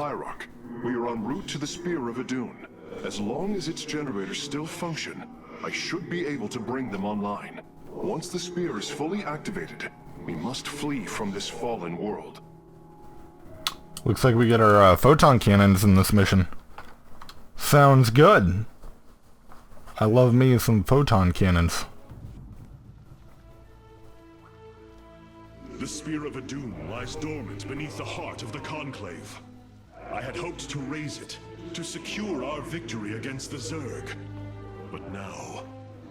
Hierarch. We are en route to the Spear of Adun. As long as its generators still function, I should be able to bring them online. Once the spear is fully activated, we must flee from this fallen world. Looks like we get our photon cannons in this mission. Sounds good. I love me some photon cannons. The Spear of Adun lies dormant beneath the heart of the Conclave. I had hoped to raise it, to secure our victory against the Zerg. But now,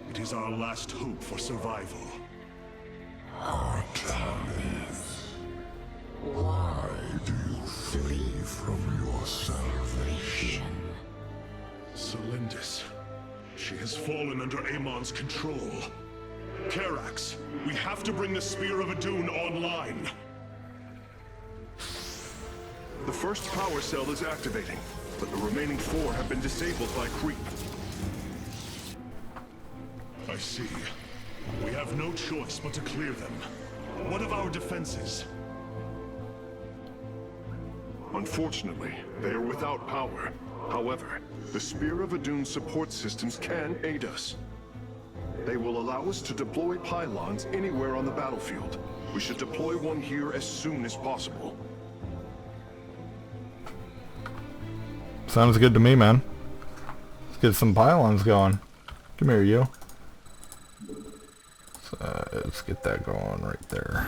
it is our last hope for survival. Artanis, why do you flee from your salvation? Celendis. She has fallen under Amon's control. Karax, we have to bring the Spear of Adun online. The first power cell is activating, but the remaining 4 have been disabled by creep. I see. We have no choice but to clear them. What of our defenses? Unfortunately, they are without power. However, the Spear of Adun's support systems can aid us. They will allow us to deploy pylons anywhere on the battlefield. We should deploy one here as soon as possible. Sounds good to me, man. Let's get some pylons going. Come here, you. So, let's get that going right there.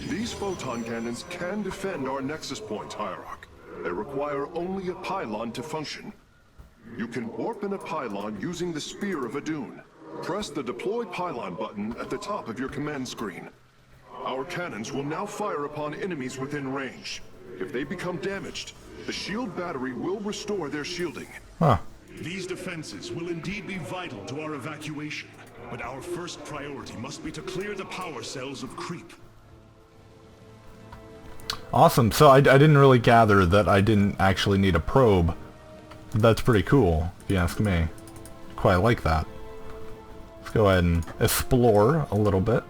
These photon cannons can defend our nexus point, Hierarch. They require only a pylon to function. You can warp in a pylon using the Spear of Adun. Press the Deploy Pylon button at the top of your command screen. Our cannons will now fire upon enemies within range. If they become damaged, the shield battery will restore their shielding. Huh. These defenses will indeed be vital to our evacuation, but our first priority must be to clear the power cells of creep. Awesome. So I didn't really gather that I didn't actually need a probe. That's pretty cool, if you ask me. Quite like that. Let's go ahead and explore a little bit.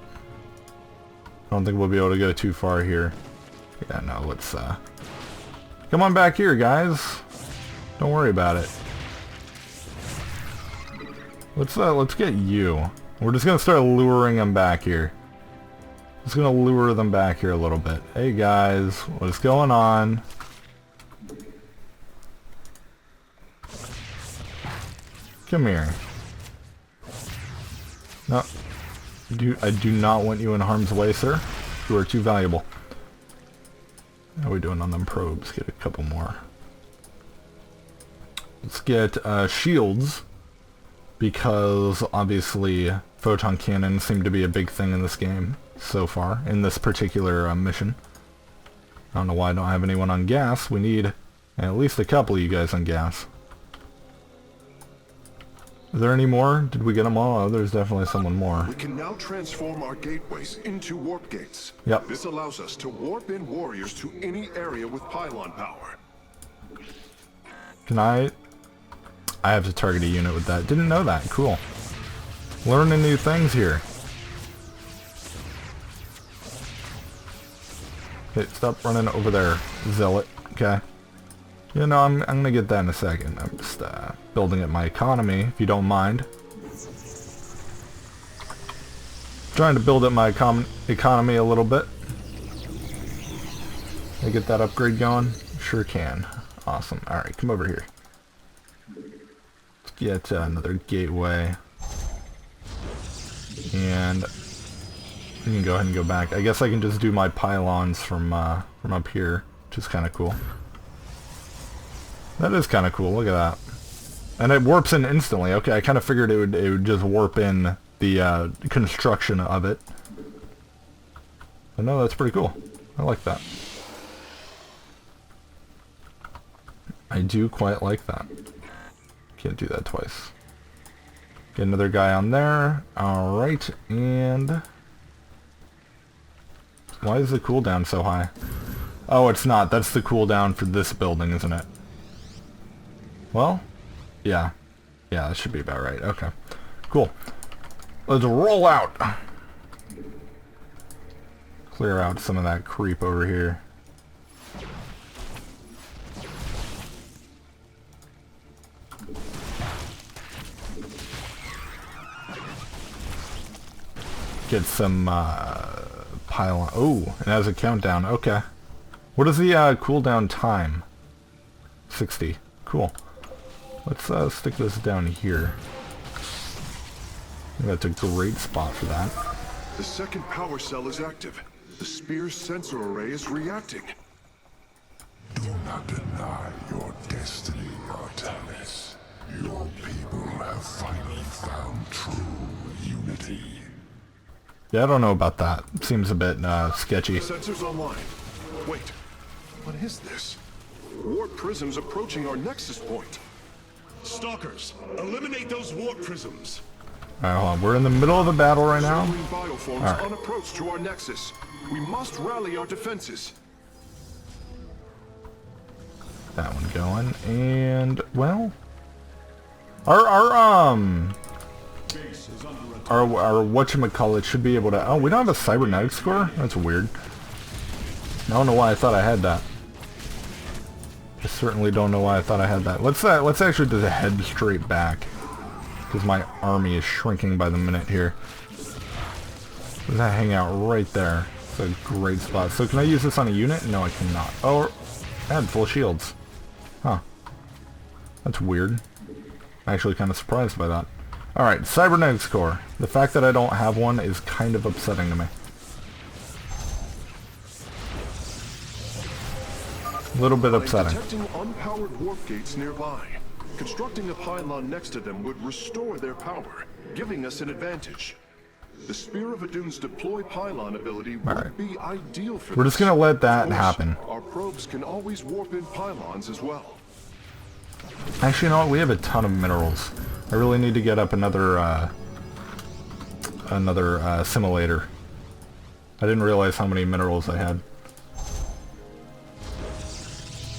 I don't think we'll be able to go too far here. Yeah, no, let's come on back here, guys. Don't worry about it. Let's get you. We're just gonna start luring them back here. Just gonna lure them back here a little bit. Hey guys, what's going on? Come here. No. I do not want you in harm's way, sir. You are too valuable. How are we doing on them probes? Get a couple more. Let's get shields, because obviously photon cannons seem to be a big thing in this game so far, in this particular mission. I don't know why I don't have anyone on gas. We need at least a couple of you guys on gas. Is there any more? Did we get them all? Oh, there's definitely someone more. We can now transform our gateways into warp gates. Yep. This allows us to warp in warriors to any area with pylon power. Can I have to target a unit with that. Didn't know that. Cool. Learning new things here. Okay, stop running over there, zealot. Okay. You know, I'm gonna get that in a second. I'm just building up my economy, if you don't mind. Trying to build up my economy a little bit. Can I get that upgrade going? Sure can. Awesome. Alright, come over here. Let's get another gateway. And you can go ahead and go back. I guess I can just do my pylons from up here, which is kind of cool. That is kind of cool. Look at that. And it warps in instantly. Okay, I kind of figured it would just warp in the construction of it. But no, that's pretty cool. I like that. I do quite like that. Can't do that twice. Get another guy on there. Alright, and why is the cooldown so high? Oh, it's not. That's the cooldown for this building, isn't it? Well, yeah. Yeah, that should be about right. Okay. Cool. Let's roll out. Clear out some of that creep over here. Get some pylon. Oh, it has a countdown. Okay. What is the cooldown time? 60. Cool. Let's stick this down here. I think that's a great spot for that. The second power cell is active. The spear's sensor array is reacting. Do not deny your destiny, Artanis. Your people have finally found true unity. Yeah, I don't know about that. Seems a bit sketchy. Sensors online. Wait, what is this? Warp prisms approaching our nexus point. Stalkers, eliminate those warp prisms. Alright, hold on. We're in the middle of the battle right now. Showing bioforms on approach to our nexus. We must rally our defenses. That one going. And, well... Our whatchamacallit should be able to... Oh, we don't have a cybernetic score? That's weird. I don't know why I thought I had that. I certainly don't know why I thought I had that. Let's actually just head straight back. Because my army is shrinking by the minute here. Does that hang out right there? It's a great spot. So can I use this on a unit? No, I cannot. Oh, I had full shields. Huh. That's weird. I'm actually kind of surprised by that. Alright, cybernetics core. The fact that I don't have one is kind of upsetting to me. A little bit upsetting. Detecting unpowered warp gates nearby. Constructing a pylon next to them would restore their power, giving us an advantage. The Spear of Adun's deploy pylon ability would be ideal for We're just gonna let that happen. Our probes can always warp in pylons as well. Actually, you know what? We have a ton of minerals. I really need to get up another simulator. I didn't realize how many minerals I had.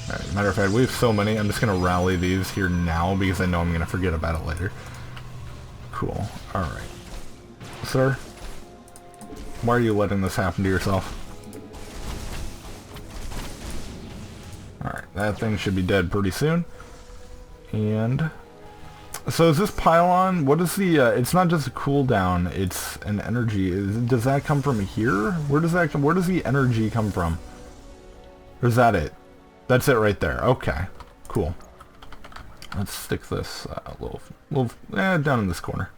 Alright, matter of fact, we have so many, I'm just going to rally these here now because I know I'm going to forget about it later. Cool. Alright. Sir? Why are you letting this happen to yourself? Alright, that thing should be dead pretty soon. And... so is this pylon, what is the, it's not just a cooldown, it's an energy. Does that come from here? Where does the energy come from? Or is that it? That's it right there. Okay. Cool. Let's stick this a little down in this corner.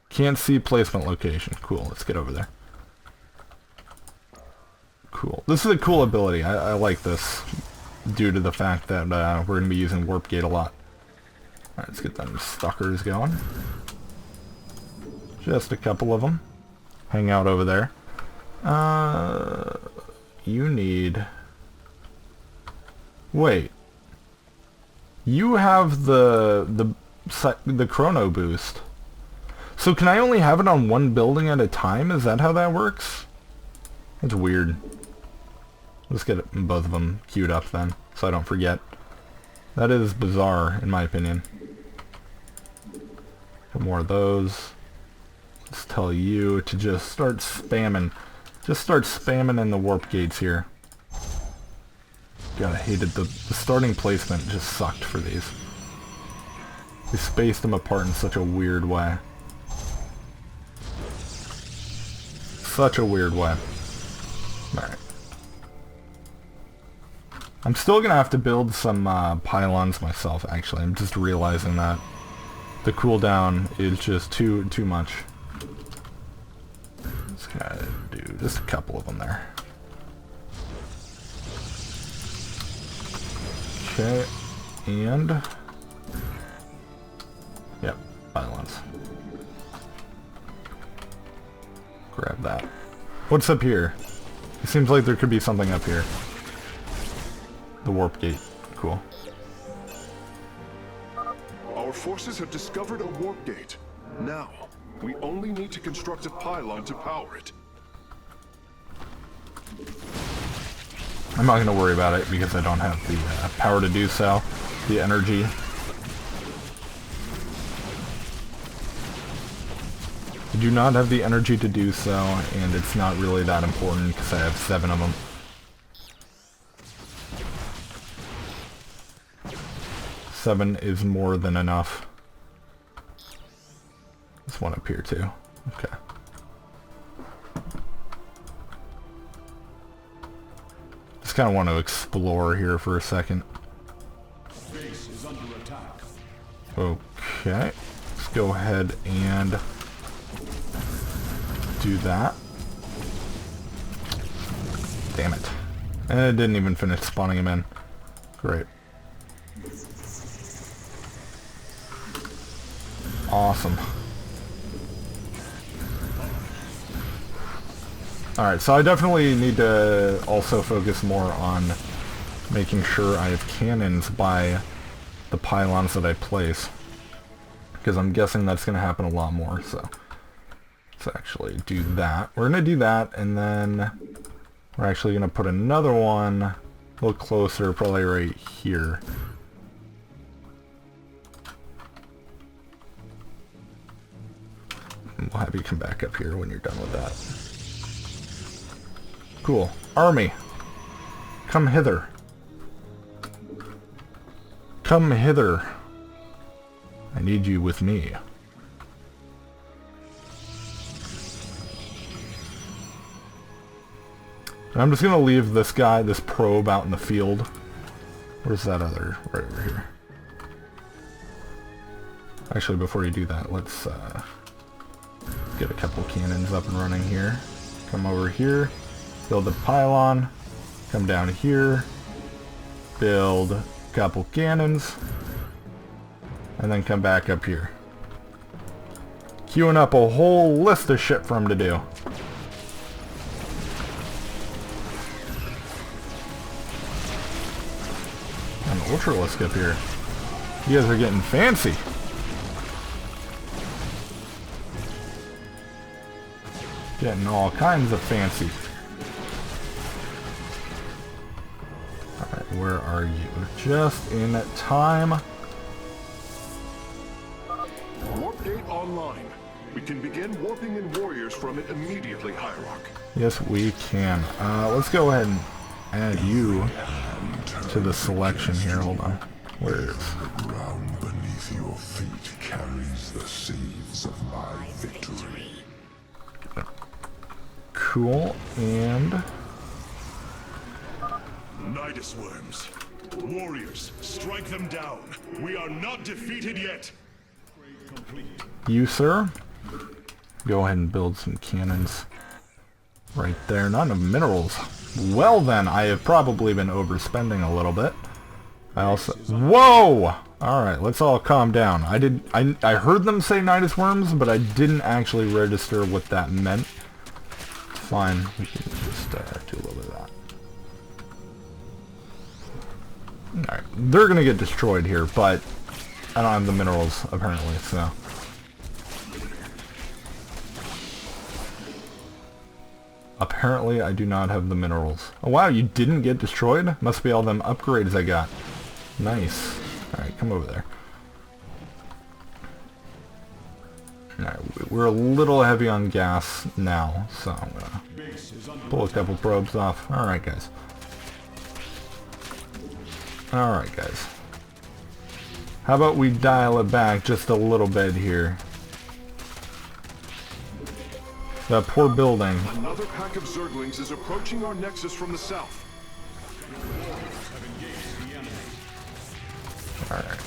Can't see placement location. Cool. Let's get over there. Cool. This is a cool ability. I like this due to the fact that we're going to be using Warp Gate a lot. Alright, let's get them stalkers going. Just a couple of them. Hang out over there. You need... Wait. You have the chrono boost. So can I only have it on one building at a time? Is that how that works? That's weird. Let's get both of them queued up then, so I don't forget. That is bizarre, in my opinion. Get more of those. Let's tell you to just start spamming. Just start spamming in the warp gates here. God, I hated the starting placement just sucked for these. They spaced them apart in such a weird way. Such a weird way. Alright. I'm still gonna have to build some pylons myself, actually. I'm just realizing that the cooldown is just too much. Just gotta do just a couple of them there. Okay, and... yep, pylons. Grab that. What's up here? It seems like there could be something up here. The warp gate. Cool. Our forces have discovered a warp gate. Now, we only need to construct a pylon to power it. I'm not going to worry about it because I don't have the power to do so. The energy. I do not have the energy to do so, and it's not really that important because I have 7 of them. Seven is more than enough. There's one up here too. Okay. Just kind of want to explore here for a second. Base is under attack. Okay. Let's go ahead and do that. Damn it. And it didn't even finish spawning him in. Great. Awesome. Alright, so I definitely need to also focus more on making sure I have cannons by the pylons that I place. Because I'm guessing that's going to happen a lot more, so let's actually do that. We're going to do that, and then we're actually going to put another one a little closer, probably right here. And we'll have you come back up here when you're done with that. Cool. Army, come hither. Come hither. I need you with me. And I'm just gonna leave this guy, this probe, out in the field. Where's that other? Right over here. Actually, before you do that, let's get a couple cannons up and running here. Come over here, build a pylon, come down here, build a couple cannons, and then come back up here. Queuing up a whole list of shit for him to do. An Ultralisk up here. You guys are getting fancy. Getting all kinds of fancy. Alright, where are you? Just in time. Warp gate online. We can begin warping in warriors from it immediately, Hierarch. Yes, we can. Let's go ahead and add you to the selection here. Hold on. Where is? The ground beneath your feet carries the seeds of my victory. Cool, and Nidus worms. Warriors, strike them down. We are not defeated yet. Complete. you, sir. Go ahead and build some cannons right there. Not enough minerals. Well then, I have probably been overspending a little bit. I also... Whoa! Alright, let's all calm down. I heard them say Nidus worms, but I didn't actually register what that meant. Fine, we can just do a little bit of that. Alright, they're gonna get destroyed here, but I don't have the minerals, apparently, so... Apparently, I do not have the minerals. Oh wow, you didn't get destroyed? Must be all them upgrades I got. Nice. Alright, come over there. Alright, we're a little heavy on gas now, so I'm gonna pull a couple probes off. Alright, guys. Alright, guys. How about we dial it back just a little bit here? That poor building. Another pack of Zerglings is approaching our nexus from the south. Alright.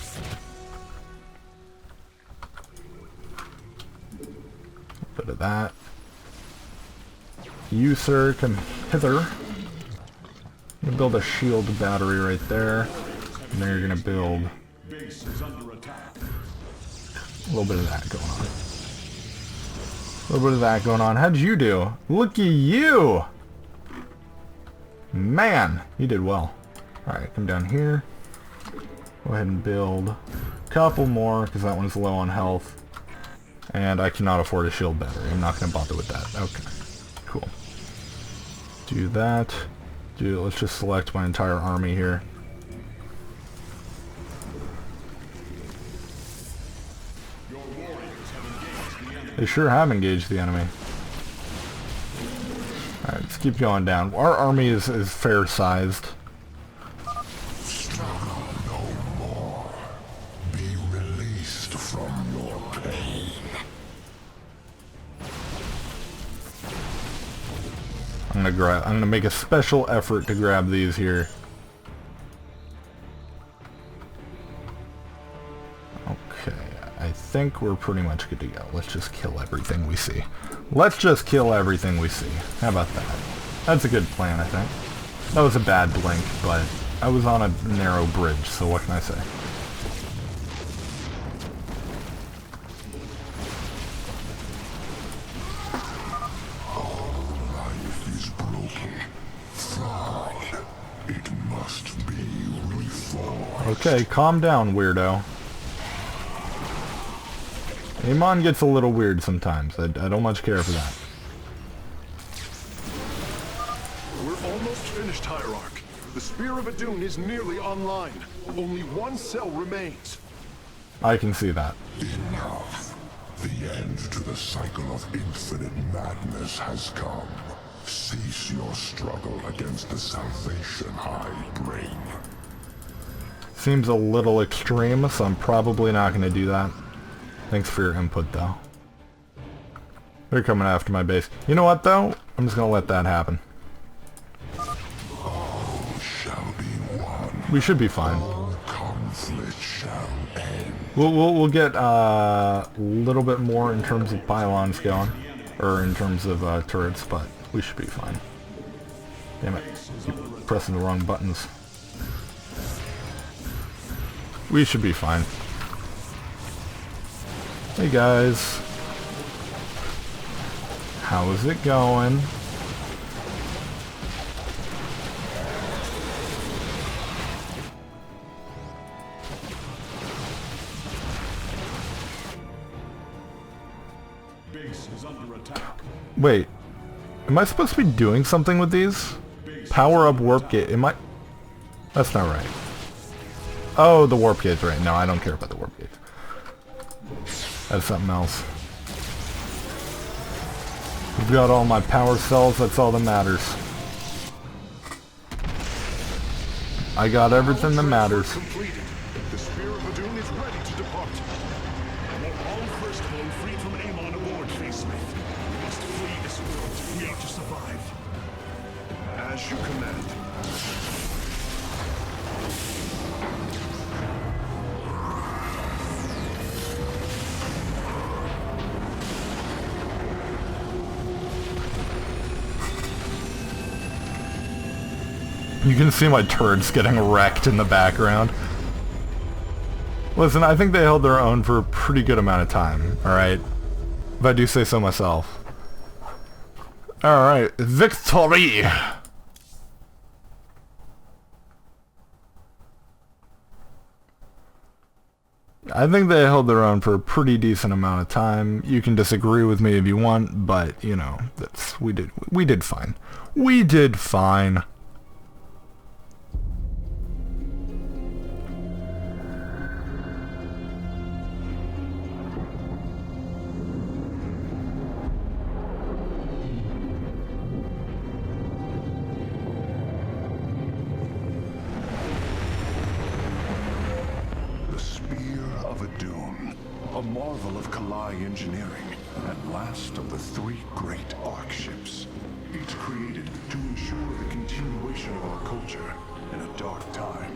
A bit of that. You, sir, come hither. I'm gonna build a shield battery right there. And then you're gonna build a little bit of that going on. A little bit of that going on. How'd you do? Look at you! Man, you did well. Alright, come down here. Go ahead and build a couple more, because that one's low on health. And I cannot afford a shield battery. I'm not going to bother with that. Okay, cool. Do that. Let's just select my entire army here. Your warriors have engaged the enemy. They sure have engaged the enemy. Alright, let's keep going down. Our army is fair-sized. Struggle no more. Be released from your pain. I'm gonna make a special effort to grab these here. Okay, I think we're pretty much good to go. Let's just kill everything we see. Let's just kill everything we see. How about that? That's a good plan, I think. That was a bad blink, but I was on a narrow bridge, so what can I say? Life is broken. Flawed. It must be reformed. Okay, calm down, weirdo. Amon gets a little weird sometimes. I don't much care for that. We're almost finished, Hierarch. The Spear of Adun is nearly online. Only one cell remains. I can see that. Enough. The end to the cycle of infinite madness has come. Cease your struggle against the salvation I bring. Seems a little extreme, so I'm probably not going to do that. Thanks for your input, though. They're coming after my base. You know what, though? I'm just going to let that happen. All shall be one. We should be fine. All conflict shall end. We'll get a little bit more in terms of pylons going, or in terms of turrets, but we should be fine. Damn it. Keep pressing the wrong buttons. We should be fine. Hey guys. How is it going? Base is under attack. Wait. Am I supposed to be doing something with these? Power up warp gate. Am I... That's not right. Oh, the warp gate's right. No, I don't care about the warp gate. That's something else. We've got all my power cells, that's all that matters. I got everything that matters. Completed. The Spear of Adun is ready to depart. I want all firstborn freed from Amon aboard, Facemith. We must flee this world if we are to survive. As you command. You can see my turrets getting wrecked in the background. Listen, I think they held their own for a pretty good amount of time, alright? If I do say so myself. Alright, victory! I think they held their own for a pretty decent amount of time. You can disagree with me if you want, but, you know, we did fine. We did fine. A marvel of Kalai engineering, and last of the three great Ark ships. Each created to ensure the continuation of our culture in a dark time.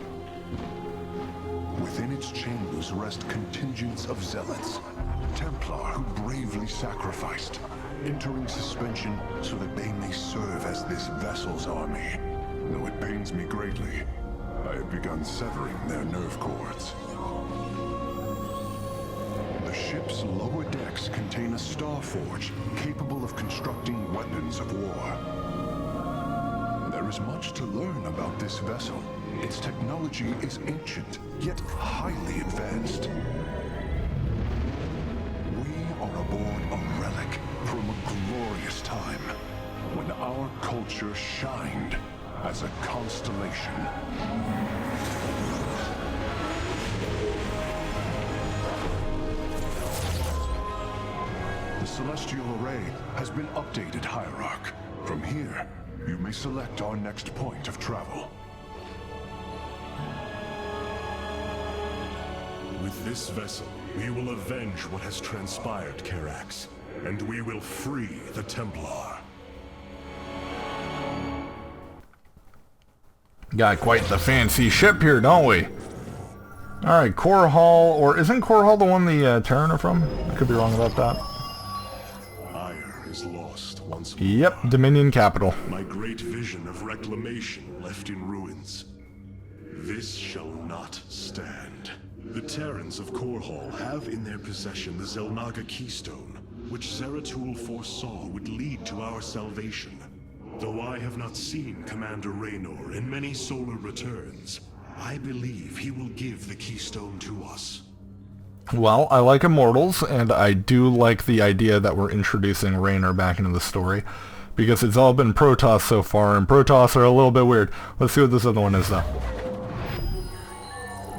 Within its chambers rest contingents of zealots, Templar who bravely sacrificed, entering suspension so that they may serve as this vessel's army. Though it pains me greatly, I have begun severing their nerve cords. The ship's lower decks contain a star forge capable of constructing weapons of war. There is much to learn about this vessel. Its technology is ancient, yet highly advanced. We are aboard a relic from a glorious time when our culture shined as a constellation. The celestial array has been updated, Hierarch. From here, you may select our next point of travel. With this vessel, we will avenge what has transpired, Karax, and we will free the Templar. Got quite the fancy ship here, don't we? Alright, Core Hall, or isn't Core Hall the one the Terran are from? I could be wrong about that. Ire is lost once more. Yep, Dominion Capital. My great vision of reclamation left in ruins. This shall not stand. The Terrans of Core Hall have in their possession the Zelnaga Keystone, which Zeratul foresaw would lead to our salvation. Though I have not seen Commander Raynor in many solar returns, I believe he will give the Keystone to us. Well, I like Immortals, and I do like the idea that we're introducing Raynor back into the story, because it's all been Protoss so far, and Protoss are a little bit weird. Let's see what this other one is, though.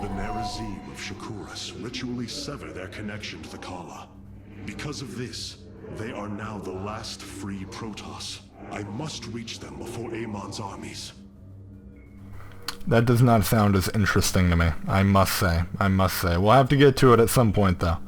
The Nerazim of Shakuras ritually sever their connection to the Kala. Because of this, they are now the last free Protoss. I must reach them before Amon's armies. That does not sound as interesting to me, I must say. We'll have to get to it at some point, though.